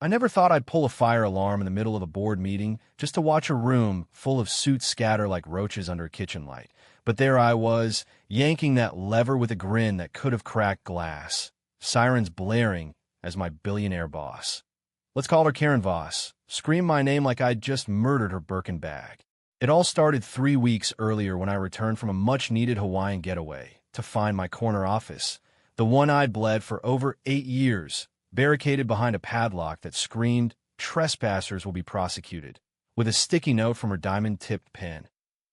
I never thought I'd pull a fire alarm in the middle of a board meeting just to watch a room full of suits scatter like roaches under a kitchen light. But there I was, yanking that lever with a grin that could have cracked glass. Sirens blaring as my billionaire boss. Let's call her Karen Voss. Screamed my name like I'd just murdered her Birkin bag. It all started 3 weeks earlier when I returned from a much-needed Hawaiian getaway to find my corner office, the one I'd bled for over 8 years, barricaded behind a padlock that screamed, "Trespassers will be prosecuted," with a sticky note from her diamond-tipped pen.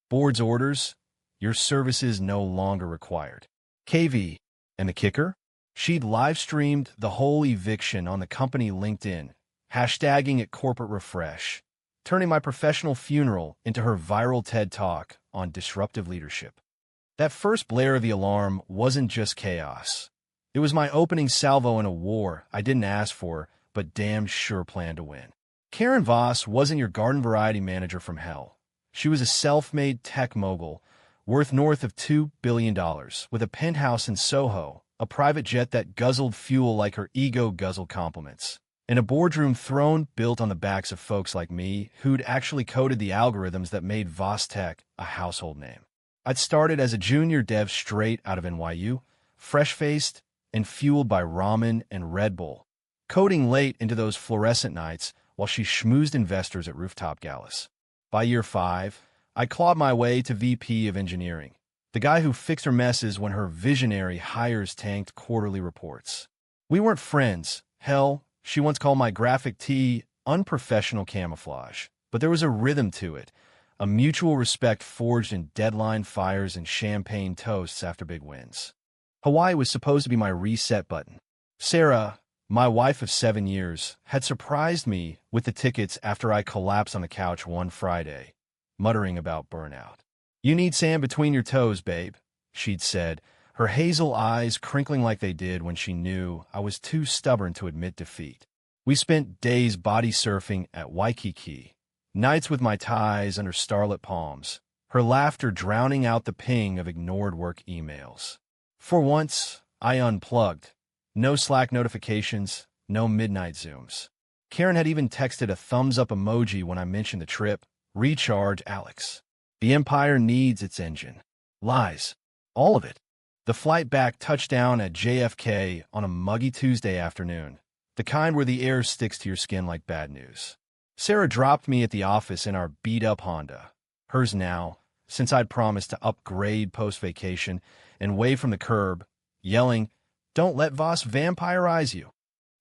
Board's orders, your services no longer required. KV. And the kicker? She'd live-streamed the whole eviction on the company LinkedIn, hashtagging it corporate refresh, turning my professional funeral into her viral TED Talk on disruptive leadership. That first blare of the alarm wasn't just chaos. It was my opening salvo in a war I didn't ask for, but damn sure planned to win. Karen Voss wasn't your garden variety manager from hell. She was a self-made tech mogul, worth north of $2 billion, with a penthouse in Soho, a private jet that guzzled fuel like her ego guzzled compliments, and a boardroom throne built on the backs of folks like me who'd actually coded the algorithms that made Voss Tech a household name. I'd started as a junior dev straight out of NYU, fresh-faced, and fueled by ramen and Red Bull, coding late into those fluorescent nights while she schmoozed investors at rooftop galas. By year 5, I clawed my way to VP of Engineering, the guy who fixed her messes when her visionary hires tanked quarterly reports. We weren't friends. Hell, she once called my graphic tee unprofessional camouflage, but there was a rhythm to it, a mutual respect forged in deadline fires and champagne toasts after big wins. Hawaii was supposed to be my reset button. Sarah, my wife of 7 years, had surprised me with the tickets after I collapsed on the couch one Friday, muttering about burnout. "You need sand between your toes, babe," she'd said, her hazel eyes crinkling like they did when she knew I was too stubborn to admit defeat. We spent days body surfing at Waikiki, nights with my ties under starlit palms, her laughter drowning out the ping of ignored work emails. For once, I unplugged. No Slack notifications, no midnight Zooms. Karen had even texted a thumbs-up emoji when I mentioned the trip. "Recharge, Alex. The Empire needs its engine." Lies. All of it. The flight back touched down at JFK on a muggy Tuesday afternoon, the kind where the air sticks to your skin like bad news. Sarah dropped me at the office in our beat-up Honda, hers now, since I'd promised to upgrade post-vacation, and waved from the curb, yelling, "Don't let Voss vampirize you."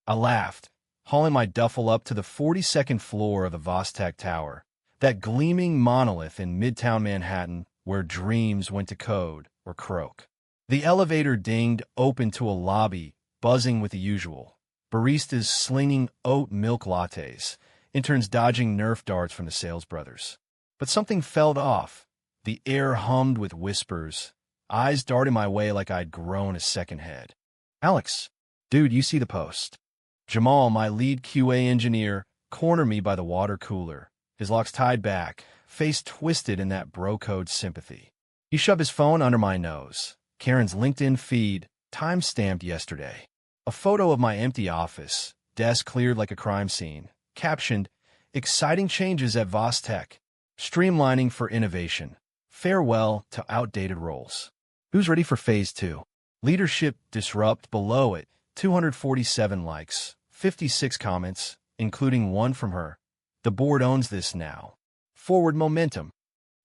I laughed, hauling my duffel up to the 42nd floor of the Voss Tech Tower, that gleaming monolith in Midtown Manhattan where dreams went to code or croak. The elevator dinged open to a lobby buzzing with the usual. Baristas slinging oat milk lattes, interns dodging Nerf darts from the sales brothers. But something felt off. The air hummed with whispers. Eyes darted my way like I'd grown a second head. "Alex, dude, you see the post." Jamal, my lead QA engineer, cornered me by the water cooler, his locks tied back, face twisted in that bro-code sympathy. He shoved his phone under my nose. Karen's LinkedIn feed, time-stamped yesterday. A photo of my empty office, desk cleared like a crime scene, captioned, "Exciting changes at Voss Tech. Streamlining for innovation. Farewell to outdated roles." Who's ready for phase 2? Leadership disrupt below it. 247 likes, 56 comments, including one from her. The board owns this now. Forward momentum.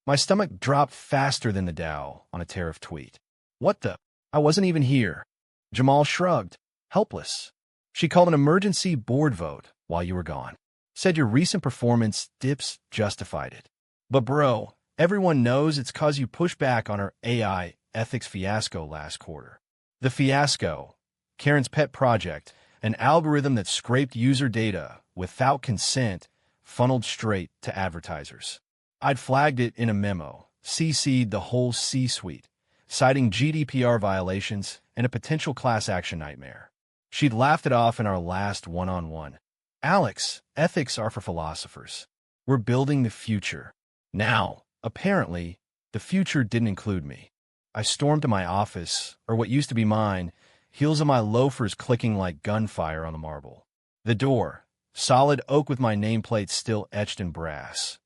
My stomach dropped faster than the Dow on a tariff tweet. What the? I wasn't even here. Jamal shrugged, helpless. "She called an emergency board vote while you were gone. Said your recent performance dips justified it. But bro, everyone knows it's 'cause you pushed back on her AI ethics fiasco last quarter." The fiasco, Karen's pet project, an algorithm that scraped user data without consent, funneled straight to advertisers. I'd flagged it in a memo, CC'd the whole C-suite, citing GDPR violations and a potential class action nightmare. She'd laughed it off in our last one-on-one. "Alex, ethics are for philosophers. We're building the future." Now, apparently, the future didn't include me. I stormed to my office, or what used to be mine, heels of my loafers clicking like gunfire on the marble. The door, Solid oak with my nameplate still etched in brass.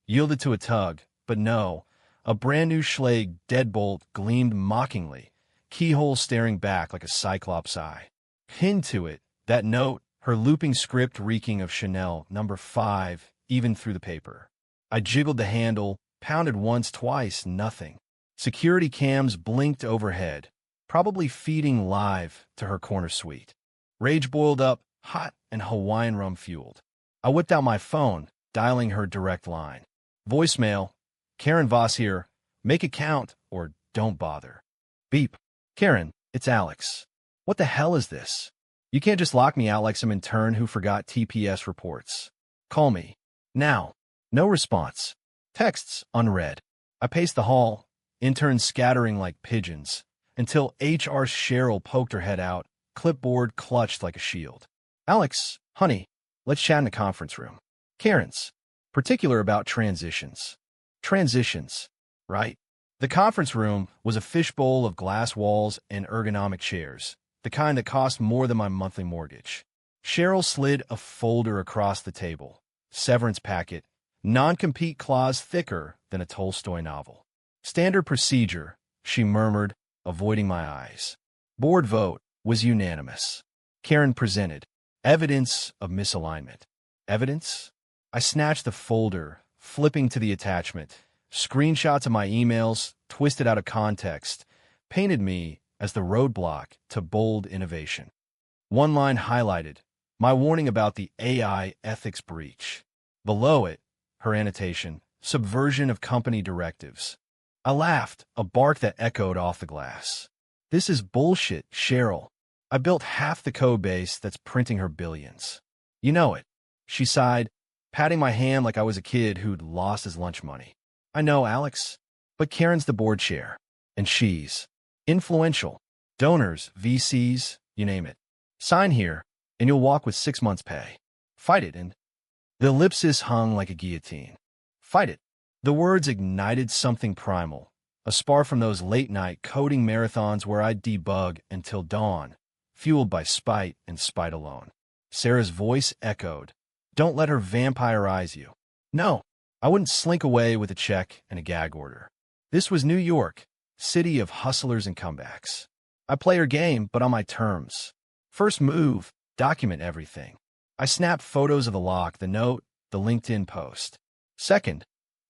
Yielded to a tug, but no. A brand new Schlage deadbolt gleamed mockingly, keyhole staring back like a cyclops eye. Pinned to it, that note, her looping script reeking of Chanel number 5, even through the paper. I jiggled the handle, pounded once, twice, nothing. Security cams blinked overhead, probably feeding live to her corner suite. Rage boiled up, hot and Hawaiian rum fueled. I whipped out my phone, dialing her direct line. Voicemail, Karen Voss here. Make it count, or don't bother. Beep. Karen, it's Alex. What the hell is this? You can't just lock me out like some intern who forgot TPS reports. Call me. Now. No response. Texts unread. I paced the hall, interns scattering like pigeons, until HR Cheryl poked her head out, clipboard clutched like a shield. Alex, honey, let's chat in the conference room. Karen's particular about transitions. Transitions, right? The conference room was a fishbowl of glass walls and ergonomic chairs, the kind that cost more than my monthly mortgage. Cheryl slid a folder across the table. Severance packet, non-compete clause thicker than a Tolstoy novel. Standard procedure, she murmured, avoiding my eyes. Board vote was unanimous. Karen presented. Evidence of misalignment. Evidence? I snatched the folder, flipping to the attachment. Screenshots of my emails, twisted out of context, painted me as the roadblock to bold innovation. One line highlighted, my warning about the AI ethics breach. Below it, her annotation, subversion of company directives. I laughed, a bark that echoed off the glass. This is bullshit, Cheryl. I built half the code base that's printing her billions. You know it. She sighed, patting my hand like I was a kid who'd lost his lunch money. I know, Alex, but Karen's the board chair, and she's influential. Donors, VCs, you name it. Sign here, and you'll walk with 6 months' pay. Fight it, and the ellipsis hung like a guillotine. Fight it. The words ignited something primal, a spark from those late-night coding marathons where I'd debug until dawn, fueled by spite and spite alone. Sarah's voice echoed. Don't let her vampirize you. No, I wouldn't slink away with a check and a gag order. This was New York, city of hustlers and comebacks. I play her game, but on my terms. First move, document everything. I snapped photos of the lock, the note, the LinkedIn post. Second,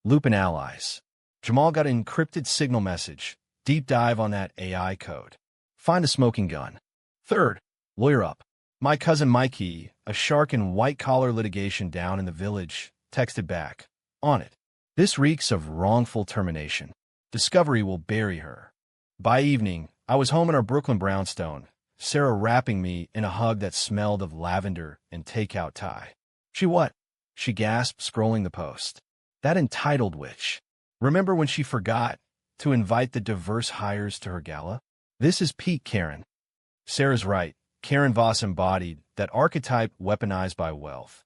loop in allies. Jamal got an encrypted signal message. Deep dive on that AI code. Find a smoking gun. Third, lawyer up. My cousin Mikey, a shark in white-collar litigation down in the village, texted back. On it. This reeks of wrongful termination. Discovery will bury her. By evening, I was home in our Brooklyn brownstone, Sarah wrapping me in a hug that smelled of lavender and takeout Thai. She what? She gasped, scrolling the post. That entitled witch. Remember when she forgot to invite the diverse hires to her gala? This is peak Karen. Sarah's right. Karen Voss embodied that archetype weaponized by wealth.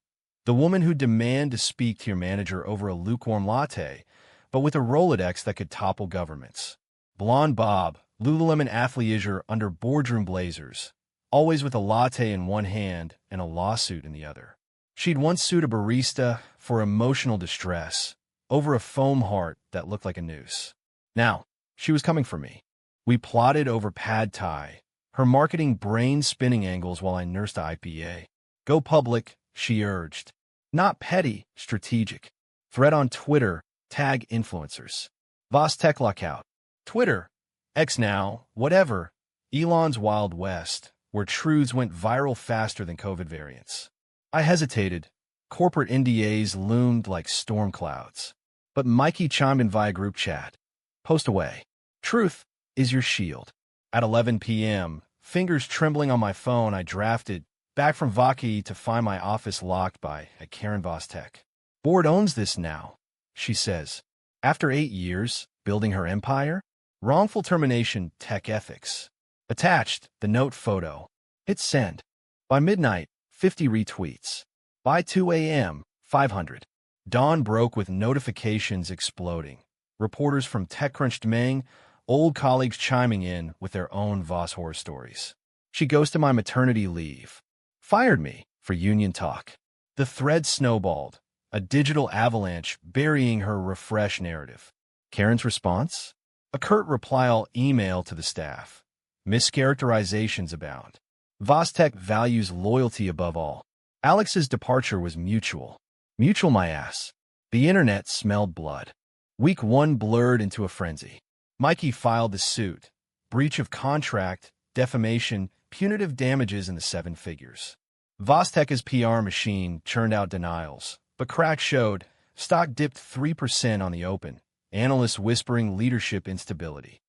The woman who demand to speak to your manager over a lukewarm latte, but with a Rolodex that could topple governments. Blonde Bob, Lululemon athleisure under boardroom blazers, always with a latte in one hand and a lawsuit in the other. She'd once sued a barista for emotional distress over a foam heart that looked like a noose. Now, she was coming for me. We plotted over pad thai, her marketing brain-spinning angles while I nursed the IPA. Go public, she urged. Not petty, strategic. Thread on Twitter, tag influencers. Voss Tech Lockout. Twitter, X now, whatever. Elon's Wild West, where truths went viral faster than COVID variants. I hesitated. Corporate NDAs loomed like storm clouds. But Mikey chimed in via group chat. Post away. Truth is your shield. At 11 p.m., fingers trembling on my phone, I drafted back from Vaki to find my office locked by a Karen Voss Tech. Board owns this now, she says. After 8 years, building her empire? Wrongful termination tech ethics. Attached, the note photo. Hit send. By midnight, 50 retweets. By 2 a.m., 500. Dawn broke with notifications exploding. Reporters from TechCrunch Demang, old colleagues chiming in with their own Voss horror stories. She ghosted my maternity leave. Fired me for union talk. The thread snowballed, a digital avalanche burying her refresh narrative. Karen's response? A curt reply all email to the staff. Mischaracterizations abound. Vostek values loyalty above all. Alex's departure was mutual. Mutual my ass. The internet smelled blood. Week 1 blurred into a frenzy. Mikey filed the suit. Breach of contract, defamation, punitive damages in the 7 figures. Vostek's PR machine churned out denials, but cracks showed. Stock dipped 3% on the open. Analysts whispering leadership instability.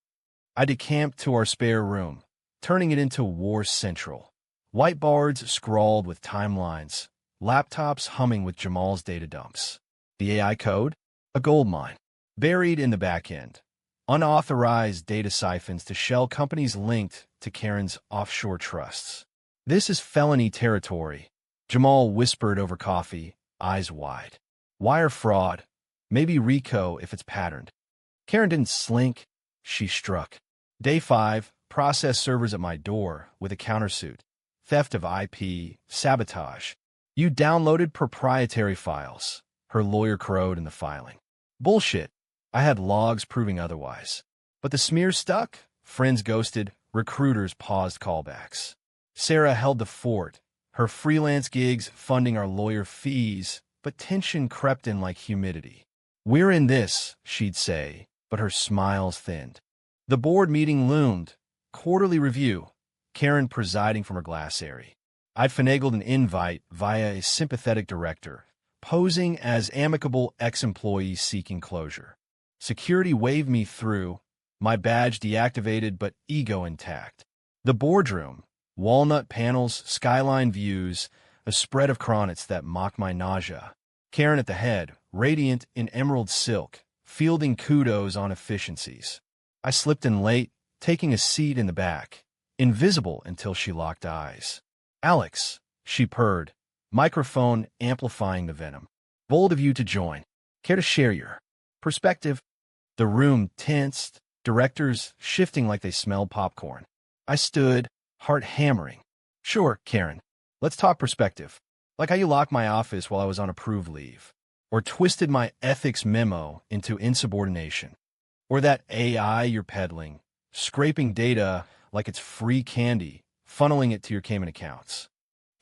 I decamped to our spare room, turning it into War Central. Whiteboards scrawled with timelines, laptops humming with Jamal's data dumps. The AI code? A goldmine. Buried in the back end. Unauthorized data siphons to shell companies linked to Karen's offshore trusts. This is felony territory, Jamal whispered over coffee, eyes wide. Wire fraud. Maybe RICO if it's patterned. Karen didn't slink, she struck. Day 5, process servers at my door with a countersuit. Theft of IP, sabotage. You downloaded proprietary files, her lawyer crowed in the filing. Bullshit. I had logs proving otherwise. But the smear stuck, friends ghosted, recruiters paused callbacks. Sarah held the fort, her freelance gigs funding our lawyer fees, but tension crept in like humidity. We're in this, she'd say, but her smiles thinned. The board meeting loomed. Quarterly review. Karen presiding from her glass area. I'd finagled an invite via a sympathetic director, posing as amicable ex-employee seeking closure. Security waved me through, my badge deactivated but ego intact. The boardroom. Walnut panels, skyline views, a spread of cronets that mock my nausea. Karen at the head, radiant in emerald silk, fielding kudos on efficiencies. I slipped in late, taking a seat in the back, invisible until she locked eyes. Alex, she purred, microphone amplifying the venom. Bold of you to join. Care to share your perspective? The room tensed, directors shifting like they smelled popcorn. I stood, heart hammering. Sure, Karen. Let's talk perspective. Like how you locked my office while I was on approved leave. Or twisted my ethics memo into insubordination. Or that AI you're peddling, scraping data like it's free candy, funneling it to your Cayman accounts.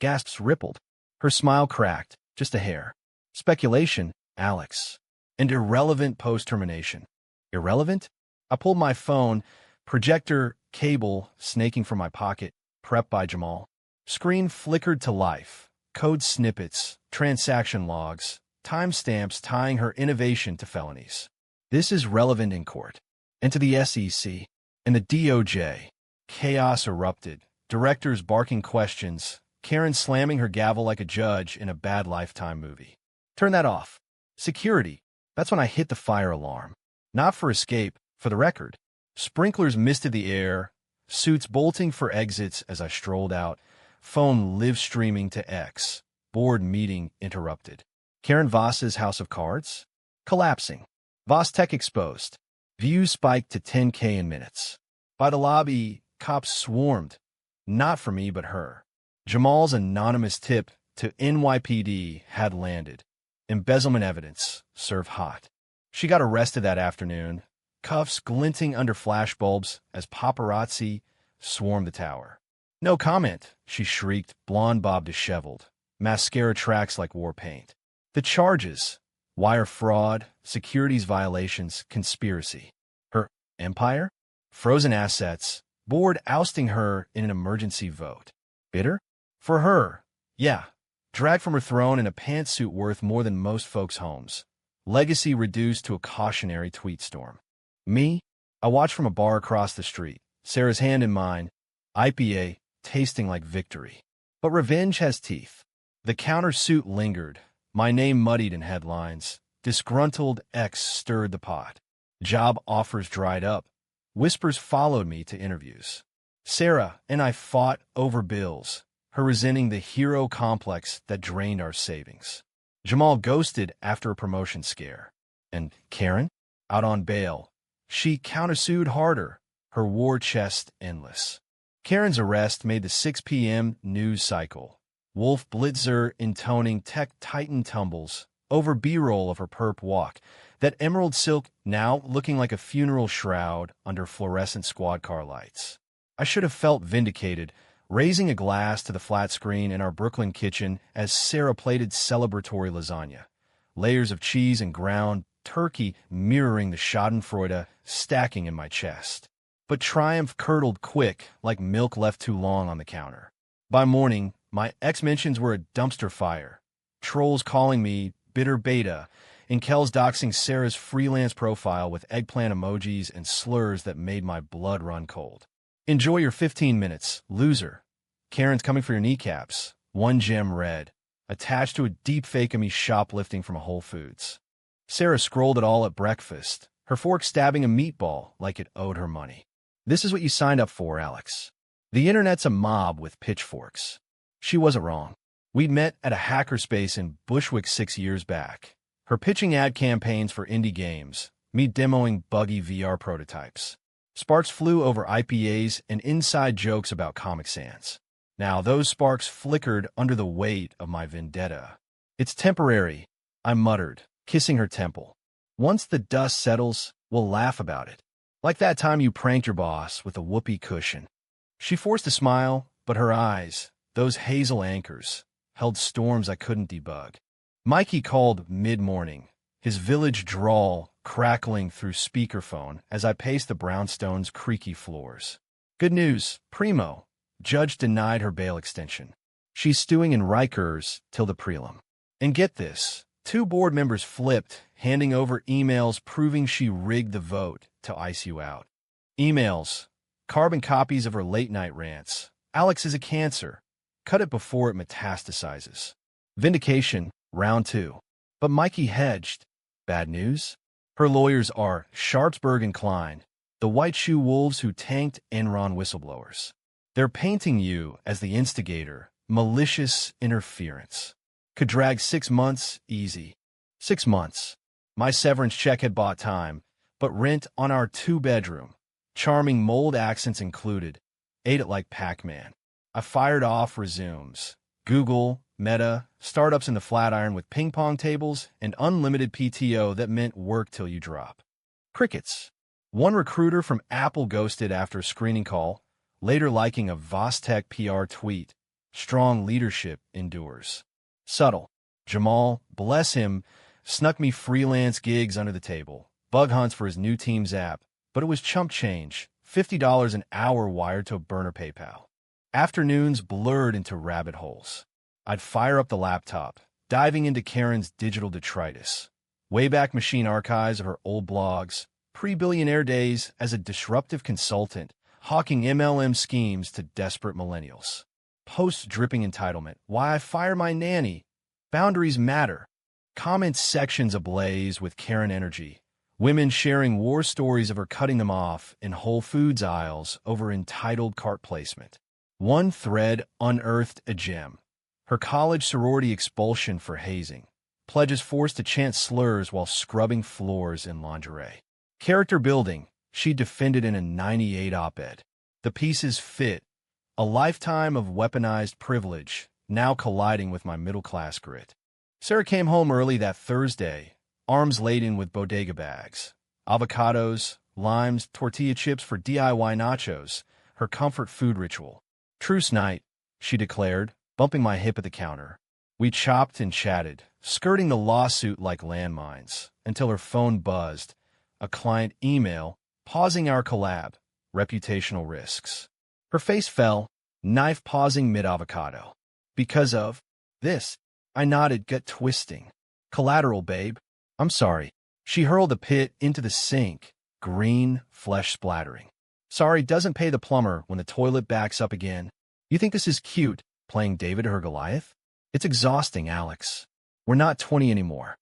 Gasps rippled. Her smile cracked, just a hair. Speculation, Alex. And irrelevant post-termination. Irrelevant? I pulled my phone, projector, cable snaking from my pocket, prepped by Jamal. Screen flickered to life. Code snippets, transaction logs, timestamps tying her innovation to felonies. This is relevant in court. And to the SEC and the DOJ. Chaos erupted, directors barking questions, Karen slamming her gavel like a judge in a bad Lifetime movie. Turn that off. Security. That's when I hit the fire alarm. Not for escape, for the record. Sprinklers misted the air, suits bolting for exits as I strolled out, phone live streaming to X, board meeting interrupted. Karen Voss's House of Cards? Collapsing. Voss Tech exposed. Views spiked to 10K in minutes. By the lobby, cops swarmed. Not for me, but her. Jamal's anonymous tip to NYPD had landed. Embezzlement evidence, serve hot. She got arrested that afternoon, cuffs glinting under flashbulbs as paparazzi swarmed the tower. No comment, she shrieked, blonde bob disheveled. Mascara tracks like war paint. The charges: wire fraud, securities violations, conspiracy. Her empire? Frozen assets, board ousting her in an emergency vote. Bitter? For her, yeah. Dragged from her throne in a pantsuit worth more than most folks' homes. Legacy reduced to a cautionary tweet storm. Me? I watched from a bar across the street, Sarah's hand in mine, IPA tasting like victory. But revenge has teeth. The countersuit lingered, my name muddied in headlines. Disgruntled X stirred the pot. Job offers dried up. Whispers followed me to interviews. Sarah and I fought over bills, her resenting the hero complex that drained our savings. Jamal ghosted after a promotion scare. And Karen? Out on bail. She countersued harder, her war chest endless. Karen's arrest made the 6 p.m. news cycle. Wolf Blitzer intoning tech titan tumbles over B-roll of her perp walk, that emerald silk now looking like a funeral shroud under fluorescent squad car lights. I should have felt vindicated, raising a glass to the flat screen in our Brooklyn kitchen as Sarah plated celebratory lasagna, layers of cheese and ground turkey mirroring the schadenfreude stacking in my chest. But triumph curdled quick like milk left too long on the counter. By morning, my ex-mentions were a dumpster fire, trolls calling me bitter beta, and Kel's doxing Sarah's freelance profile with eggplant emojis and slurs that made my blood run cold. Enjoy your 15 minutes, loser. Karen's coming for your kneecaps. One gem red, attached to a deep fake of me shoplifting from a Whole Foods. Sarah scrolled it all at breakfast, her fork stabbing a meatball like it owed her money. This is what you signed up for, Alex. The internet's a mob with pitchforks. She wasn't wrong. We'd met at a hackerspace in Bushwick 6 years back. Her pitching ad campaigns for indie games, me demoing buggy VR prototypes. Sparks flew over IPAs and inside jokes about Comic Sans. Now those sparks flickered under the weight of my vendetta. It's temporary, I muttered, kissing her temple. Once the dust settles, we'll laugh about it. Like that time you pranked your boss with a whoopee cushion. She forced a smile, but her eyes, those hazel anchors, held storms I couldn't debug. Mikey called mid-morning, his village drawl crackling through speakerphone as I paced the brownstone's creaky floors. Good news, primo. Judge denied her bail extension. She's stewing in Rikers till the prelim. And get this, 2 board members flipped, handing over emails proving she rigged the vote to ice you out. Emails, carbon copies of her late-night rants. Alex is a cancer. Cut it before it metastasizes. Vindication, round 2. But Mikey hedged. Bad news? Her lawyers are Sharpsburg and Klein, the white shoe wolves who tanked Enron whistleblowers. They're painting you as the instigator, malicious interference. Could drag 6 months, easy. 6 months. My severance check had bought time, but rent on our 2-bedroom, charming mold accents included, ate it like Pac-Man. I fired off resumes. Google, Meta, startups in the Flatiron with ping pong tables, and unlimited PTO that meant work till you drop. Crickets. One recruiter from Apple ghosted after a screening call, later liking a Vostek PR tweet. Strong leadership endures. Subtle. Jamal, bless him, snuck me freelance gigs under the table, bug hunts for his new Teams app, but it was chump change, $50 an hour wired to a burner PayPal. Afternoons blurred into rabbit holes. I'd fire up the laptop, diving into Karen's digital detritus. Wayback Machine archives of her old blogs, pre-Billionaire days as a disruptive consultant, hawking MLM schemes to desperate millennials. Post-dripping entitlement, why I fire my nanny. Boundaries matter. Comment sections ablaze with Karen energy. Women sharing war stories of her cutting them off in Whole Foods aisles over entitled cart placement. One thread unearthed a gem. Her college sorority expulsion for hazing. Pledges forced to chant slurs while scrubbing floors in lingerie. Character building, she defended in a 98 op-ed. The pieces fit. A lifetime of weaponized privilege, now colliding with my middle-class grit. Sarah came home early that Thursday, arms laden with bodega bags. Avocados, limes, tortilla chips for DIY nachos, her comfort food ritual. Truce night, she declared, bumping my hip at the counter. We chopped and chatted, skirting the lawsuit like landmines, until her phone buzzed. A client email, pausing our collab, reputational risks. Her face fell, knife pausing mid-avocado. Because of this, I nodded, gut twisting. Collateral, babe. I'm sorry. She hurled the pit into the sink, green, flesh splattering. Sorry doesn't pay the plumber when the toilet backs up again. You think this is cute, playing David to her Goliath? It's exhausting, Alex. We're not 20 anymore.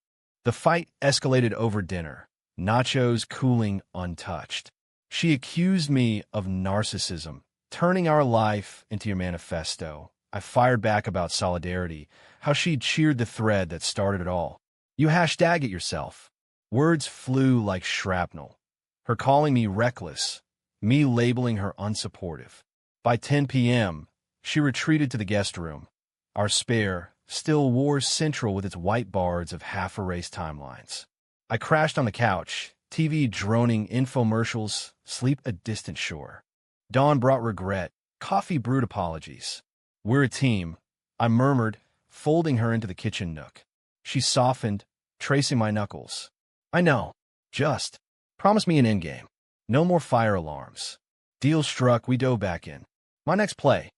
The fight escalated over dinner, nachos cooling untouched. She accused me of narcissism, turning our life into your manifesto. I fired back about solidarity, how she'd cheered the thread that started it all. You hashtag it yourself. Words flew like shrapnel. Her calling me reckless, me labeling her unsupportive. By 10 p.m., she retreated to the guest room, Our spare, still wars central with its white bards of half-erased timelines. I crashed on the couch, TV droning infomercials, sleep a distant shore. Dawn brought regret, coffee brewed apologies. We're a team, I murmured, folding her into the kitchen nook. She softened, tracing my knuckles. I know. Just. Promise me an endgame. No more fire alarms. Deal struck, we dove back in. My next play.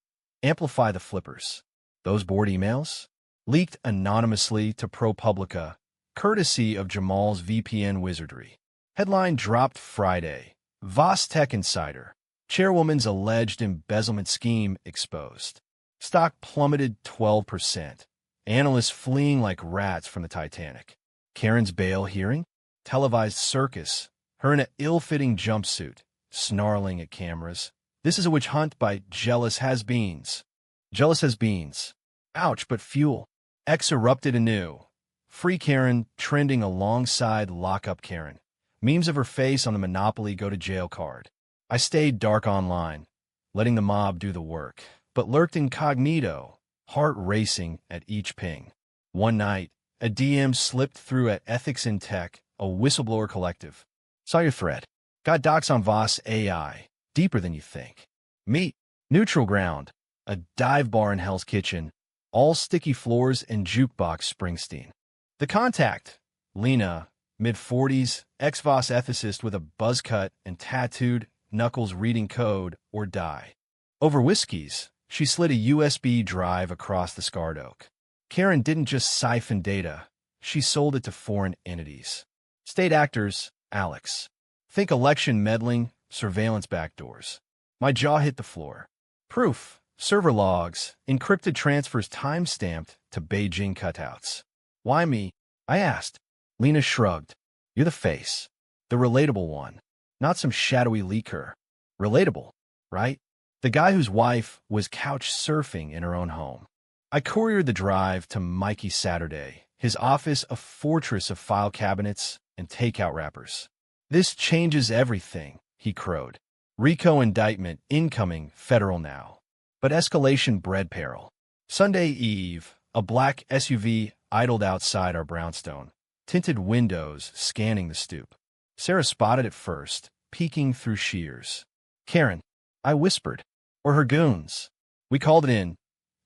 Amplify the flippers. Those board emails? Leaked anonymously to ProPublica, courtesy of Jamal's VPN wizardry. Headline dropped Friday. Voss Tech Insider. Chairwoman's alleged embezzlement scheme exposed. Stock plummeted 12%. Analysts fleeing like rats from the Titanic. Karen's bail hearing? Televised circus. Her in an ill-fitting jumpsuit, snarling at cameras. This is a witch hunt by jealous has-beens. Jealous has-beens. Ouch, but fuel. X erupted anew. Free Karen trending alongside lockup Karen. Memes of her face on the Monopoly go to jail card. I stayed dark online, letting the mob do the work, but lurked incognito, heart racing at each ping. One night, a DM slipped through at Ethics in Tech, a whistleblower collective. Saw your thread. Got docs on Voss AI. Deeper than you think. Meet. Neutral ground. A dive bar in Hell's Kitchen. All sticky floors and jukebox Springsteen. The contact. Lena, mid-40s, ex-Voss ethicist with a buzz cut and tattooed knuckles reading code or die. Over whiskeys, she slid a USB drive across the scarred oak. Karen didn't just siphon data. She sold it to foreign entities. State actors, Alex. Think election meddling, surveillance backdoors. My jaw hit the floor. Proof. Server logs, encrypted transfers time-stamped to Beijing cutouts. Why me? I asked. Lena shrugged. You're the face. The relatable one. Not some shadowy leaker. Relatable, right? The guy whose wife was couch surfing in her own home. I couriered the drive to Mikey Saturday, his office a fortress of file cabinets and takeout wrappers. This changes everything, he crowed. RICO indictment incoming, federal now. But escalation bred peril. Sunday Eve, a black SUV idled outside our brownstone, tinted windows scanning the stoop. Sarah spotted it first, peeking through shears. Karen, I whispered. Or her goons. We called it in.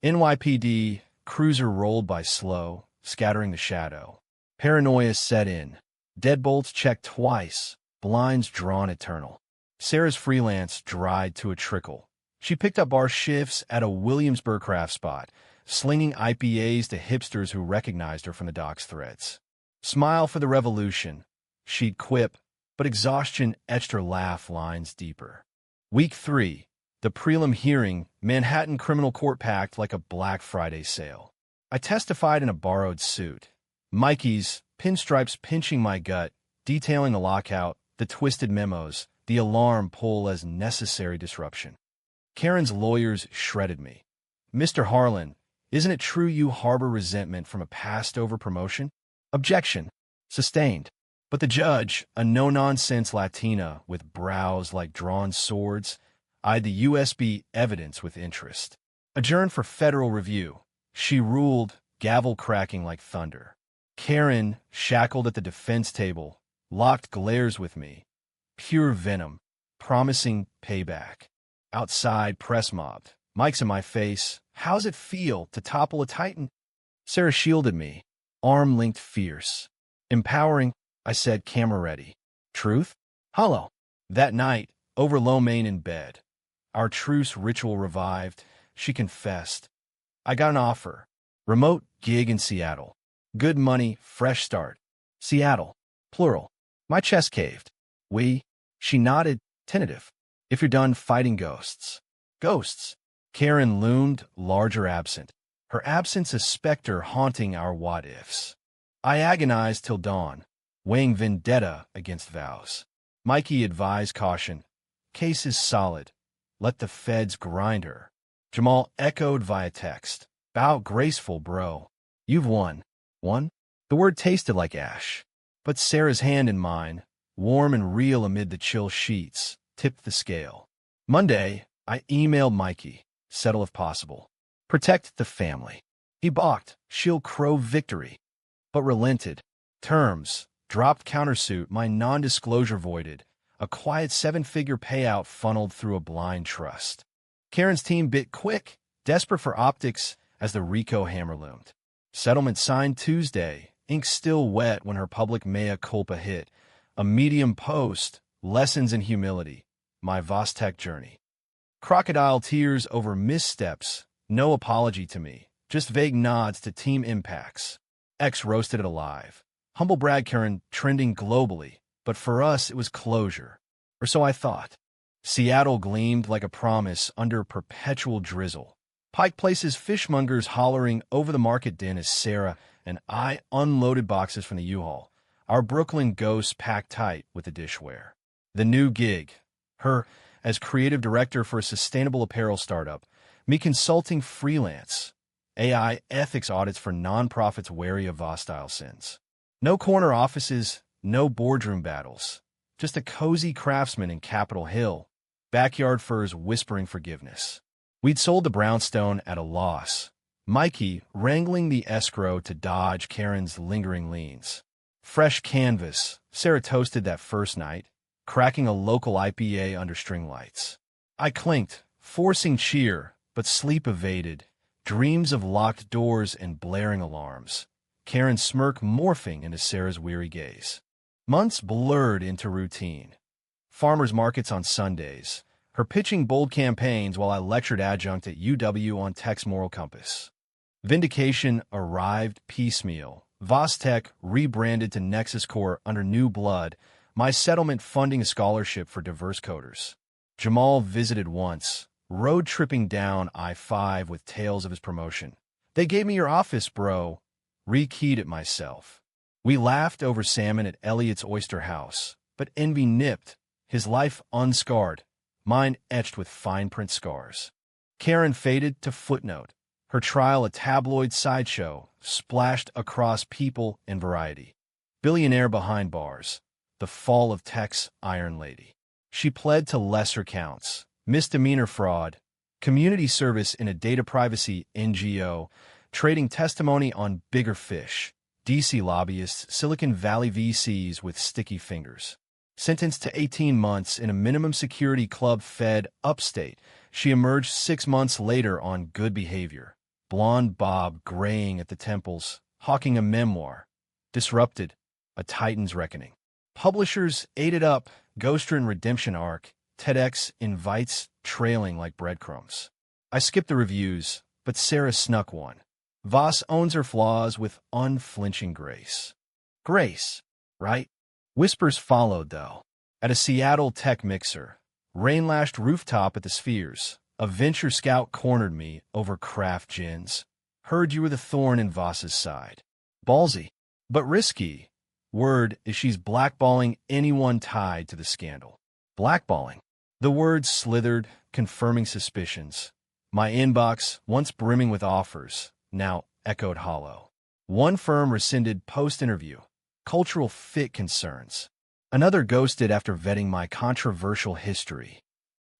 NYPD, cruiser rolled by slow, scattering the shadow. Paranoia set in. Deadbolts checked twice, blinds drawn eternal. Sarah's freelance dried to a trickle. She picked up our shifts at a Williamsburg craft spot, slinging IPAs to hipsters who recognized her from the doc's threads. Smile for the revolution, she'd quip, but exhaustion etched her laugh lines deeper. Week 3, the prelim hearing, Manhattan criminal court packed like a Black Friday sale. I testified in a borrowed suit. Mikey's, pinstripes pinching my gut, detailing the lockout, the twisted memos, the alarm pull as necessary disruption. Karen's lawyers shredded me. Mr. Harlan, isn't it true you harbor resentment from a passed-over promotion? Objection. Sustained. But the judge, a no-nonsense Latina with brows like drawn swords, eyed the USB evidence with interest. Adjourned for federal review. She ruled, gavel cracking like thunder. Karen, shackled at the defense table, locked glares with me. Pure venom, promising payback. Outside, press mobbed. Mike's in my face. How's it feel to topple a titan? Sarah shielded me, arm linked fierce. Empowering, I said, camera ready. Truth? Hollow. That night, over Lo Mein in bed. Our truce ritual revived. She confessed. I got an offer. Remote gig in Seattle. Good money, fresh start. Seattle. Plural. My chest caved. We? She nodded, tentative. If you're done fighting ghosts. Ghosts. Karen loomed, larger absent. Her absence a specter haunting our what-ifs. I agonized till dawn, weighing vendetta against vows. Mikey advised caution. Case is solid. Let the feds grind her. Jamal echoed via text. Bow graceful, bro. You've won. Won? The word tasted like ash. But Sarah's hand in mine, warm and real amid the chill sheets, tipped the scale. Monday, I emailed Mikey. Settle if possible. Protect the family. He balked, she'll crow victory, but relented. Terms, dropped countersuit, my non-disclosure voided, a quiet seven-figure payout funneled through a blind trust. Karen's team bit quick, desperate for optics as the RICO hammer loomed. Settlement signed Tuesday, ink still wet when her public mea culpa hit. A Medium post, lessons in humility, my Vostek journey. Crocodile tears over missteps, no apology to me, just vague nods to team impacts. X roasted it alive. Humble brag Karen trending globally, but for us it was closure. Or so I thought. Seattle gleamed like a promise under perpetual drizzle. Pike Place's fishmongers hollering over the market din as Sarah and I unloaded boxes from the U-Haul. Our Brooklyn ghosts packed tight with the dishware. The new gig. Her as creative director for a sustainable apparel startup. Me consulting freelance. AI ethics audits for nonprofits wary of hostile sins. No corner offices, no boardroom battles. Just a cozy craftsman in Capitol Hill. Backyard furs whispering forgiveness. We'd sold the brownstone at a loss. Mikey wrangling the escrow to dodge Karen's lingering liens. Fresh canvas, Sarah toasted that first night, cracking a local IPA under string lights. I clinked, forcing cheer, but sleep evaded. Dreams of locked doors and blaring alarms. Karen's smirk morphing into Sarah's weary gaze. Months blurred into routine. Farmers markets on Sundays. Her pitching bold campaigns while I lectured adjunct at UW on Tech's moral compass. Vindication arrived piecemeal. Vostek rebranded to Nexus Core under new blood. My settlement funding a scholarship for diverse coders. Jamal visited once, road-tripping down I-5 with tales of his promotion. They gave me your office, bro. Rekeyed it myself. We laughed over salmon at Elliot's Oyster House, but envy nipped, his life unscarred, mine etched with fine print scars. Karen faded to footnote, her trial a tabloid sideshow, splashed across People and Variety. Billionaire behind bars, the fall of Tech's Iron Lady. She pled to lesser counts, misdemeanor fraud, community service in a data privacy NGO, trading testimony on bigger fish, DC lobbyists, Silicon Valley VCs with sticky fingers. Sentenced to 18 months in a minimum security club fed upstate, she emerged 6 months later on good behavior. Blonde bob graying at the temples, hawking a memoir. Disrupted, a Titan's reckoning. Publishers ate it up, Ghost-written redemption arc, TEDx invites trailing like breadcrumbs. I skipped the reviews, but Sarah snuck one. Voss owns her flaws with unflinching grace. Grace, right? Whispers followed, though. At a Seattle tech mixer, rain-lashed rooftop at the Spheres, a venture scout cornered me over craft gins. Heard you were the thorn in Voss's side. Ballsy, but risky. Word is she's blackballing anyone tied to the scandal. Blackballing. The words slithered, confirming suspicions. My inbox, once brimming with offers, now echoed hollow. One firm rescinded post-interview. Cultural fit concerns. Another ghosted after vetting my controversial history.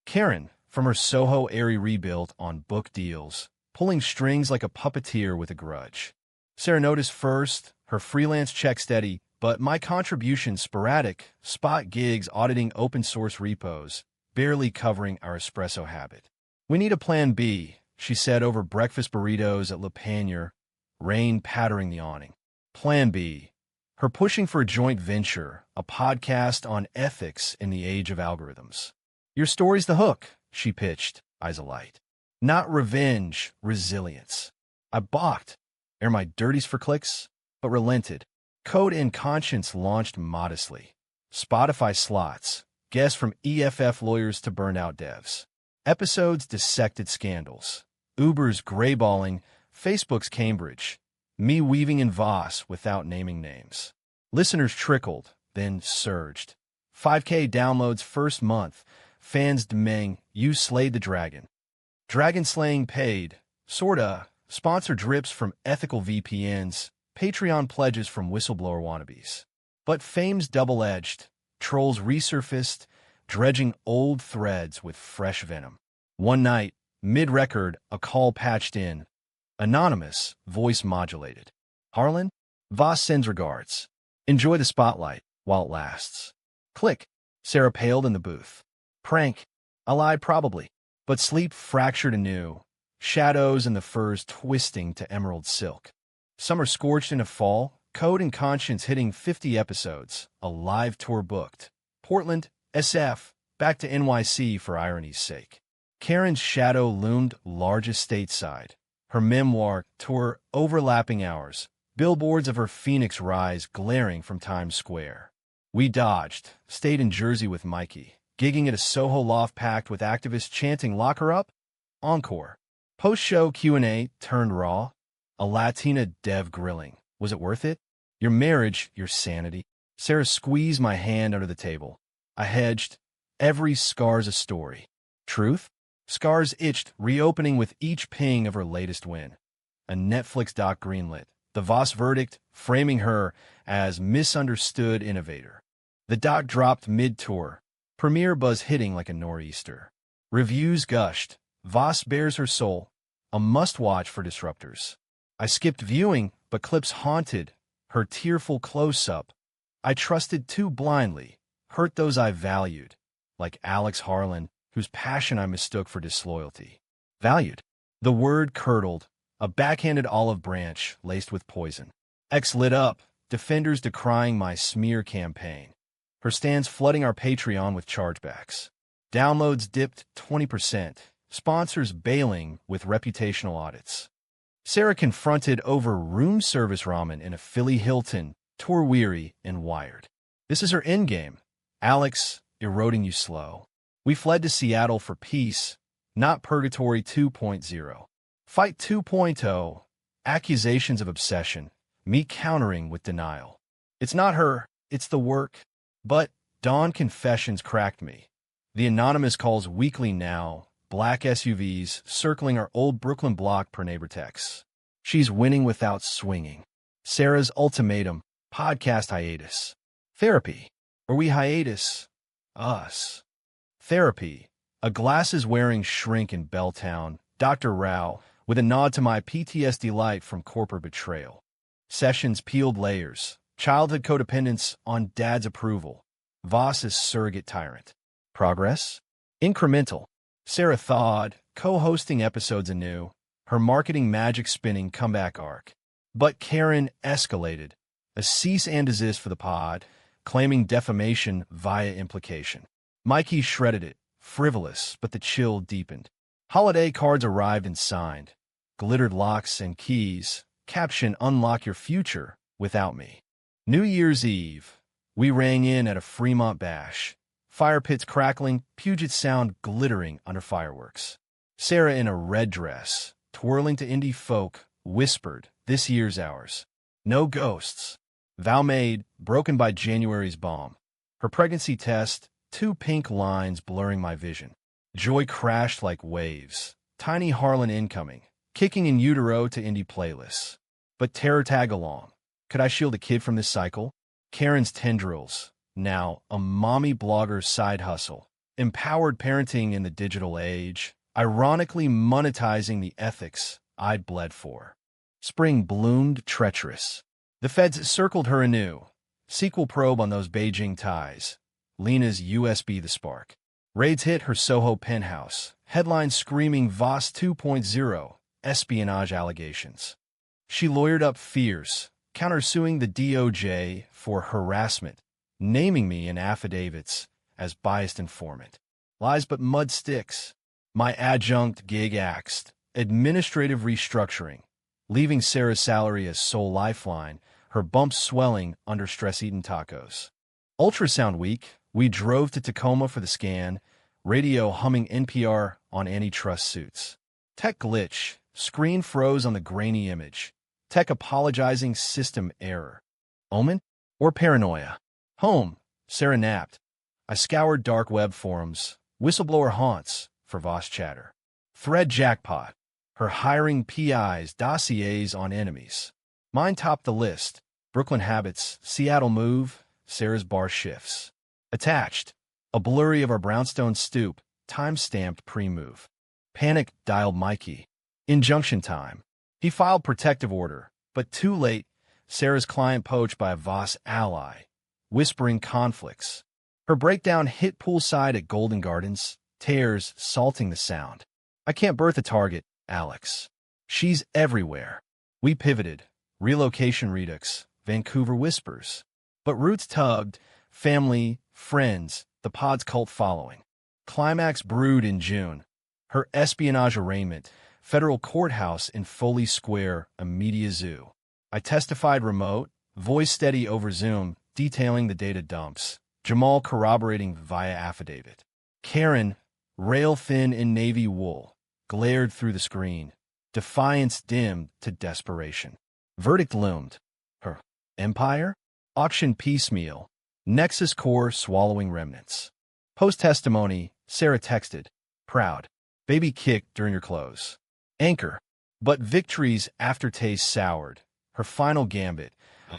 Karen, from her Soho Airy rebuilt on book deals, pulling strings like a puppeteer with a grudge. Sarah noticed first, her freelance check steady, but my contributions sporadic, spot gigs auditing open-source repos, barely covering our espresso habit. We need a plan B, she said over breakfast burritos at Le Panier, rain pattering the awning. Plan B. Her pushing for a joint venture, a podcast on ethics in the age of algorithms. Your story's the hook, she pitched, eyes alight. Not revenge, resilience. I balked. Air my dirties for clicks, but relented. Code and Conscience launched modestly. Spotify slots, guests from EFF lawyers to burned-out devs. Episodes dissected scandals. Uber's grayballing, Facebook's Cambridge. Me weaving in Voss without naming names. Listeners trickled, then surged. 5K downloads first month. Fans demanding, you slayed the dragon. Dragon slaying paid. Sorta. Sponsor drips from ethical VPNs. Patreon pledges from whistleblower wannabes. But fame's double-edged. Trolls resurfaced, dredging old threads with fresh venom. One night, mid-record, a call patched in. Anonymous, voice modulated. Harlan? Voss sends regards. Enjoy the spotlight while it lasts. Click. Sarah paled in the booth. Prank. I lied probably. But sleep fractured anew. Shadows and the furs twisting to emerald silk. Summer scorched into fall. Code and Conscience hitting 50 episodes. A live tour booked. Portland, SF. Back to NYC for irony's sake. Karen's shadow loomed largest stateside. Her memoir tour overlapping hours. Billboards of her Phoenix rise glaring from Times Square. We dodged, stayed in Jersey with Mikey, gigging at a Soho loft packed with activists chanting "Lock her up." Encore. Post-show Q&A turned raw. A Latina dev grilling. Was it worth it? Your marriage, your sanity. Sarah squeezed my hand under the table. I hedged. Every scar's a story. Truth? Scars itched, reopening with each ping of her latest win. A Netflix doc greenlit. The Voss verdict, framing her as misunderstood innovator. The doc dropped mid-tour. Premiere buzz hitting like a nor'easter. Reviews gushed. Voss bears her soul. A must-watch for disruptors. I skipped viewing, but clips haunted. Her tearful close-up. I trusted too blindly. Hurt those I valued. Like Alex Harlan, whose passion I mistook for disloyalty. Valued. The word curdled. A backhanded olive branch laced with poison. X lit up, defenders decrying my smear campaign. Her stands flooding our Patreon with chargebacks. Downloads dipped 20%. Sponsors bailing with reputational audits. Sarah confronted over room service ramen in a Philly Hilton, tour-weary and wired. This is her endgame. Alex, eroding you slow. We fled to Seattle for peace, not Purgatory 2.0. Fight 2.0, accusations of obsession, me countering with denial. It's not her, it's the work. But Dawn Confessions cracked me. The Anonymous calls weekly now, black SUVs circling our old Brooklyn block per neighbor texts. She's winning without swinging. Sarah's ultimatum, podcast hiatus. Therapy. Or we hiatus. Us. Therapy. A glasses-wearing shrink in Belltown, Dr. Rao, with a nod to my PTSD light from corporate betrayal. Sessions peeled layers. Childhood codependence on dad's approval. Voss's surrogate tyrant. Progress? Incremental. Sarah thawed, co-hosting episodes anew, her marketing magic spinning comeback arc. But Karen escalated. A cease and desist for the pod, claiming defamation via implication. Mikey shredded it, frivolous, but the chill deepened. Holiday cards arrived and signed. Glittered locks and keys. Caption, unlock your future without me. New Year's Eve. We rang in at a Fremont bash. Fire pits crackling, Puget Sound glittering under fireworks. Sarah in a red dress, twirling to indie folk, whispered, "This year's ours. No ghosts." Vow made, broken by January's bomb. Her pregnancy test, 2 pink lines blurring my vision. Joy crashed like waves. Tiny Harlan incoming, kicking in utero to indie playlists. But terror tag along. Could I shield a kid from this cycle? Karen's tendrils. Now, a mommy blogger's side hustle. Empowered parenting in the digital age. Ironically monetizing the ethics I'd bled for. Spring bloomed treacherous. The feds circled her anew. Sequel probe on those Beijing ties. Lena's USB the spark. Raids hit her Soho penthouse. Headlines screaming Voss 2.0, espionage allegations. She lawyered up fears, countersuing the DOJ for harassment, naming me in affidavits as biased informant. Lies but mud sticks. My adjunct gig axed. Administrative restructuring, leaving Sarah's salary as sole lifeline, her bumps swelling under stress-eaten tacos. Ultrasound week, we drove to Tacoma for the scan, radio humming NPR on antitrust suits. Tech glitch, screen froze on the grainy image. Tech apologizing system error. Omen? Or paranoia? Home, Sarah napped. I scoured dark web forums, whistleblower haunts for Voss chatter. Thread jackpot. Her hiring PIs, dossiers on enemies. Mine topped the list. Brooklyn habits, Seattle move, Sarah's bar shifts. Attached, a blurry of our brownstone stoop, time-stamped pre-move. Panic dialed Mikey. Injunction time. He filed protective order, but too late. Sarah's client poached by a Voss ally, whispering conflicts. Her breakdown hit poolside at Golden Gardens, tears salting the sound. I can't birth a target, Alex. She's everywhere. We pivoted. Relocation redux, Vancouver whispers. But roots tugged, family, friends, the pod's cult following. Climax brewed in June. Her espionage arraignment, federal courthouse in Foley Square, a media zoo. I testified remote, voice steady over Zoom, detailing the data dumps. Jamal corroborating via affidavit. Karen, rail-thin in navy wool, glared through the screen. Defiance dimmed to desperation. Verdict loomed. Her empire? Auction piecemeal. Nexus core swallowing remnants. Post-testimony, Sarah texted. Proud. Baby kicked during your close. Anchor. But victory's aftertaste soured. Her final gambit.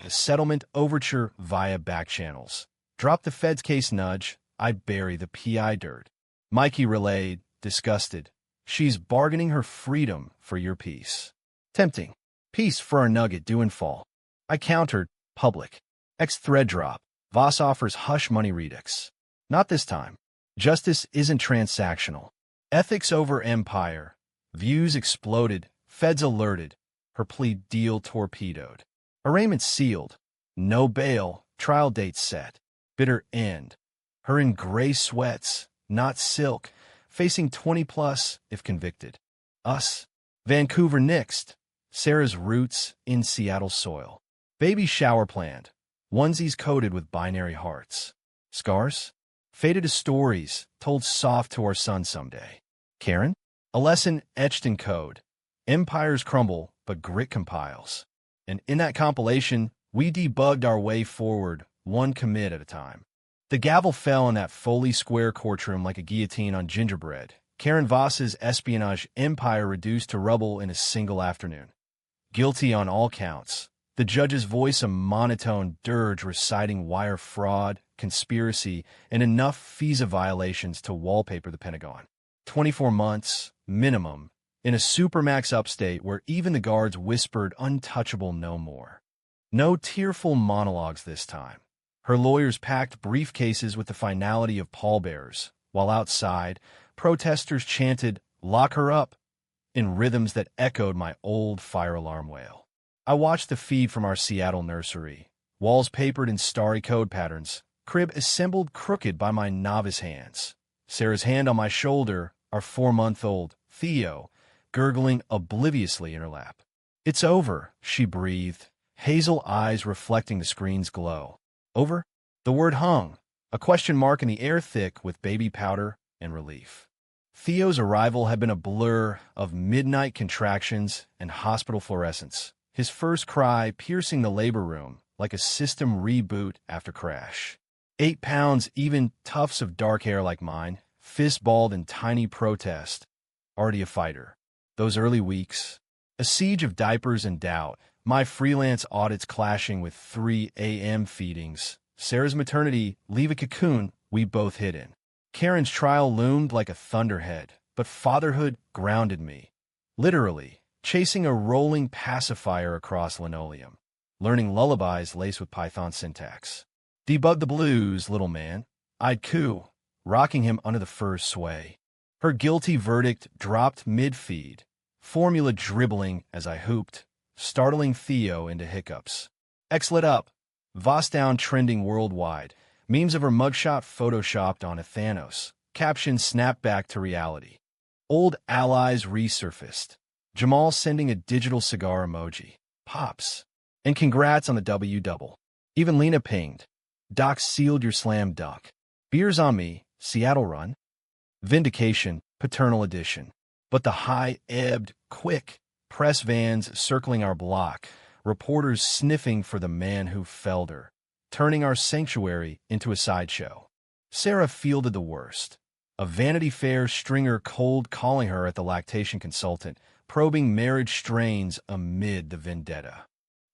The settlement overture via back channels. Drop the Fed's case nudge. I bury the PI dirt. Mikey relayed, disgusted. She's bargaining her freedom for your peace. Tempting. Peace for our nugget due in fall. I countered, public. Thread drop. Voss offers hush money redux. Not this time. Justice isn't transactional. Ethics over empire. Views exploded. Feds alerted. Her plea deal torpedoed. Arraignment sealed. No bail. Trial date set. Bitter end. Her in gray sweats, not silk, facing 20+ if convicted. Us. Vancouver nixed. Sarah's roots in Seattle soil. Baby shower planned. Onesies coated with binary hearts. Scars? Faded as stories, told soft to our son someday. Karen? A lesson etched in code. Empires crumble, but grit compiles. And in that compilation, we debugged our way forward, one commit at a time. The gavel fell in that Foley Square courtroom like a guillotine on gingerbread. Karen Voss's espionage empire reduced to rubble in a single afternoon. Guilty on all counts. The judge's voice a monotone dirge reciting wire fraud, conspiracy, and enough FISA violations to wallpaper the Pentagon. 24 months, minimum, in a supermax upstate where even the guards whispered untouchable no more. No tearful monologues this time. Her lawyers packed briefcases with the finality of pallbearers, while outside, protesters chanted, "Lock her up," in rhythms that echoed my old fire alarm wail. I watched the feed from our Seattle nursery, walls papered in starry code patterns, crib assembled crooked by my novice hands. Sarah's hand on my shoulder, our 4-month-old, Theo, gurgling obliviously in her lap. "It's over," she breathed, hazel eyes reflecting the screen's glow. Over? The word hung, a question mark in the air thick with baby powder and relief. Theo's arrival had been a blur of midnight contractions and hospital fluorescence, his first cry piercing the labor room like a system reboot after crash. 8 pounds, even tufts of dark hair like mine, fist-balled in tiny protest. Already a fighter. Those early weeks, a siege of diapers and doubt, my freelance audits clashing with 3 a.m. feedings. Sarah's maternity, leave a cocoon we both hid in. Karen's trial loomed like a thunderhead, but fatherhood grounded me. Literally, chasing a rolling pacifier across linoleum. Learning lullabies laced with Python syntax. Debug the blues, little man. I'd coo, rocking him under the fur's sway. Her guilty verdict dropped mid-feed, formula dribbling as I hooped, startling Theo into hiccups. X lit up, Voss down trending worldwide, memes of her mugshot photoshopped on a Thanos, caption snapped back to reality. Old allies resurfaced, Jamal sending a digital cigar emoji, pops, and congrats on the W-double. Even Lena pinged, Doc sealed your slam dunk. Beers on me, Seattle run. Vindication, paternal edition. But the high ebbed, quick, press vans circling our block, reporters sniffing for the man who felled her, turning our sanctuary into a sideshow. Sarah fielded the worst. A Vanity Fair stringer cold calling her at the lactation consultant, probing marriage strains amid the vendetta.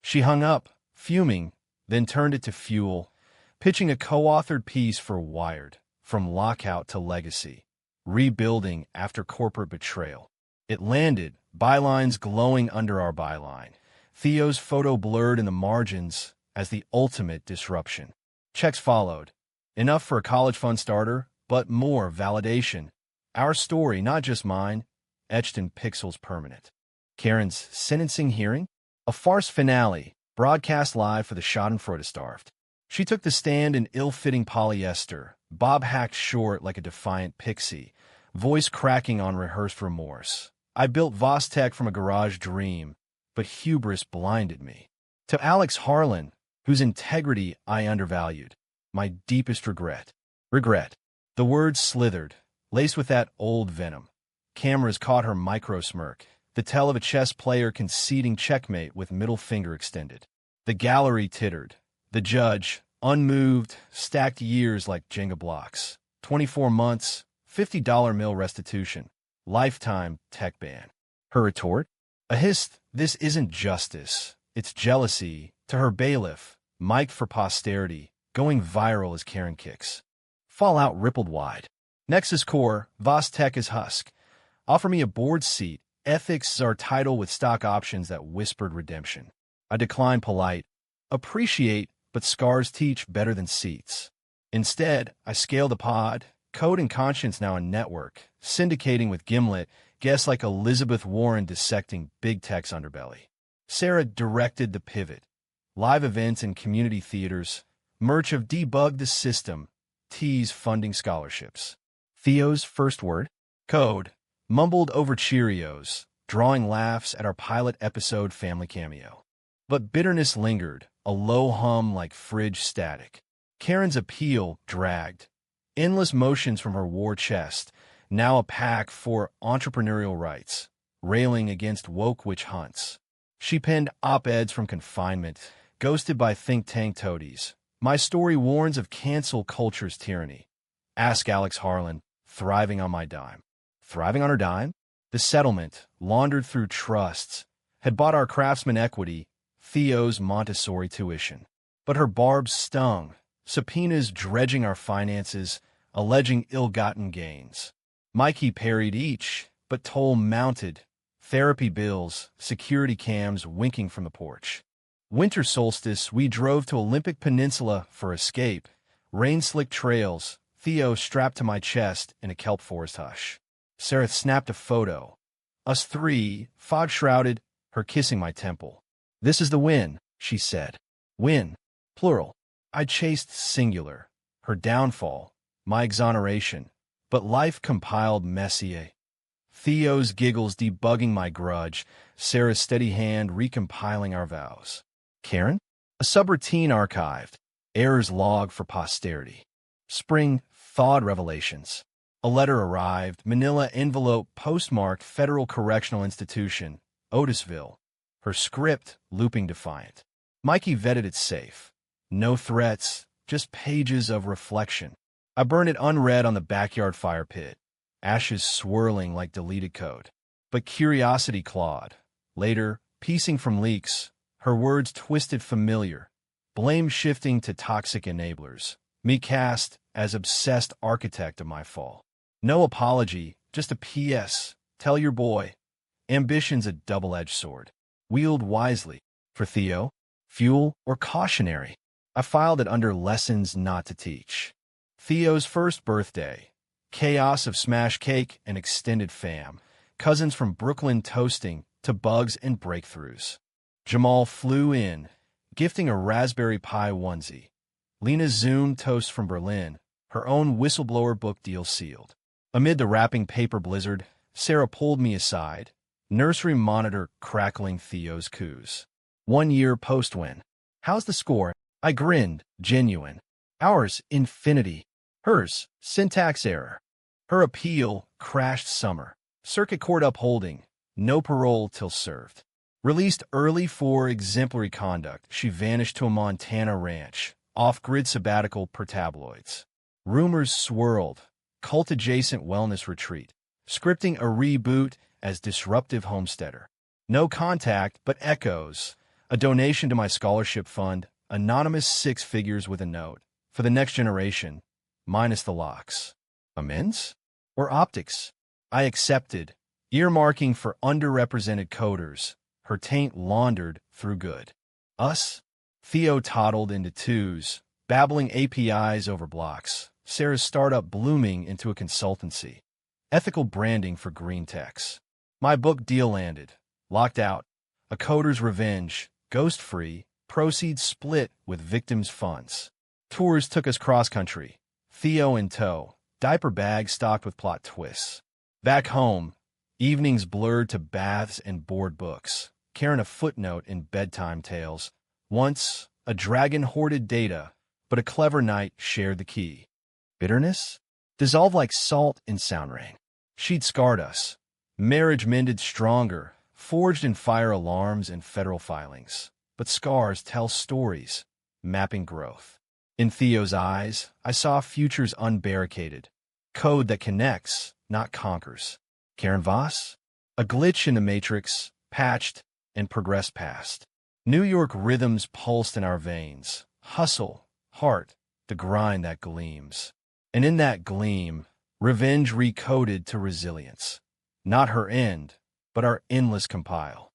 She hung up, fuming, then turned it to fuel, pitching a co-authored piece for Wired, From Lockout to Legacy, Rebuilding After Corporate Betrayal. It landed, bylines glowing under our byline. Theo's photo blurred in the margins as the ultimate disruption. Checks followed. Enough for a college fund starter, but more validation. Our story, not just mine, etched in pixels permanent. Karen's sentencing hearing? A farce finale, broadcast live for the Schadenfreude-starved. She took the stand in ill-fitting polyester, bob hacked short like a defiant pixie, voice cracking on rehearsed remorse. I built Vostek from a garage dream, but hubris blinded me. To Alex Harlan, whose integrity I undervalued, my deepest regret. Regret. The words slithered, laced with that old venom. Cameras caught her micro-smirk, the tell of a chess player conceding checkmate with middle finger extended. The gallery tittered. The judge, unmoved, stacked years like Jenga blocks. 24 months, $50 mill restitution, lifetime tech ban. Her retort? A hissed, "This isn't justice, it's jealousy," to her bailiff, mic'd for posterity, going viral as Karen kicks. Fallout rippled wide. Nexus Core, Vostek is husk. Offer me a board seat. Ethics are title with stock options that whispered redemption. I declined polite. Appreciate, but scars teach better than seats. Instead, I scaled a pod, code and conscience now a network, syndicating with Gimlet, guests like Elizabeth Warren dissecting big tech's underbelly. Sarah directed the pivot. Live events in community theaters, merch have debugged the system, T's funding scholarships. Theo's first word? Code. Mumbled over Cheerios, drawing laughs at our pilot episode family cameo. But bitterness lingered, a low hum like fridge static. Karen's appeal dragged. Endless motions from her war chest, now a pack for entrepreneurial rights, railing against woke witch hunts. She penned op-eds from confinement, ghosted by think tank toadies. My story warns of cancel culture's tyranny. Ask Alex Harlan, thriving on my dime. Thriving on her dime? The settlement, laundered through trusts, had bought our craftsman equity, Theo's Montessori tuition. But her barbs stung, subpoenas dredging our finances, alleging ill-gotten gains. Mikey parried each, but toll mounted. Therapy bills, security cams winking from the porch. Winter solstice, we drove to Olympic Peninsula for escape. Rain-slicked trails, Theo strapped to my chest in a kelp forest hush. Sarah snapped a photo. Us three, fog-shrouded, her kissing my temple. "This is the win," she said. Win. Plural. I chased singular. Her downfall, my exoneration. But life compiled Messier. Theo's giggles debugging my grudge, Sarah's steady hand recompiling our vows. Karen? A subroutine archived. Errors log for posterity. Spring thawed revelations. A letter arrived, manila envelope postmarked Federal Correctional Institution, Otisville. Her script looping defiant. Mikey vetted it safe. No threats, just pages of reflection. I burned it unread on the backyard fire pit, ashes swirling like deleted code. But curiosity clawed. Later, piecing from leaks, her words twisted familiar, blame shifting to toxic enablers. Me cast as obsessed architect of my fall. No apology, just a PS. Tell your boy. Ambition's a double-edged sword. Wield wisely. For Theo, fuel or cautionary. I filed it under lessons not to teach. Theo's first birthday. Chaos of smash cake and extended fam. Cousins from Brooklyn toasting to bugs and breakthroughs. Jamal flew in, gifting a Raspberry Pi onesie. Lena zoomed toast from Berlin, her own whistleblower book deal sealed. Amid the wrapping paper blizzard, Sarah pulled me aside, nursery monitor crackling Theo's coos. 1 year post-win. How's the score? I grinned, genuine. Ours, infinity. Hers, syntax error. Her appeal, crashed summer. Circuit court upholding. No parole till served. Released early for exemplary conduct, she vanished to a Montana ranch, off-grid sabbatical per tabloids. Rumors swirled. Cult-adjacent wellness retreat. Scripting a reboot as disruptive homesteader. No contact, but echoes. A donation to my scholarship fund. Anonymous 6 figures with a note. For the next generation. Minus the locks. Amends? Or optics? I accepted. earmarking for underrepresented coders, her taint laundered through good. Us? Theo toddled into twos, babbling APIs over blocks, Sarah's startup blooming into a consultancy. Ethical branding for green techs. My book deal landed. Locked out. A coder's revenge. Ghost-free. Proceeds split with victims' funds. Tours took us cross-country. Theo in tow. Diaper bag stocked with plot twists. Back home, evenings blurred to baths and board books. Karen a footnote in bedtime tales. Once, a dragon hoarded data, but a clever knight shared the key. Bitterness? Dissolved like salt in sound rain. She'd scarred us. Marriage mended stronger, forged in fire alarms and federal filings. But scars tell stories, mapping growth. In Theo's eyes, I saw futures unbarricaded. Code that connects, not conquers. Karen Voss? A glitch in the matrix, patched and progressed past. New York rhythms pulsed in our veins. Hustle, heart, the grind that gleams. And in that gleam, revenge recoded to resilience. Not her end, but our endless compile.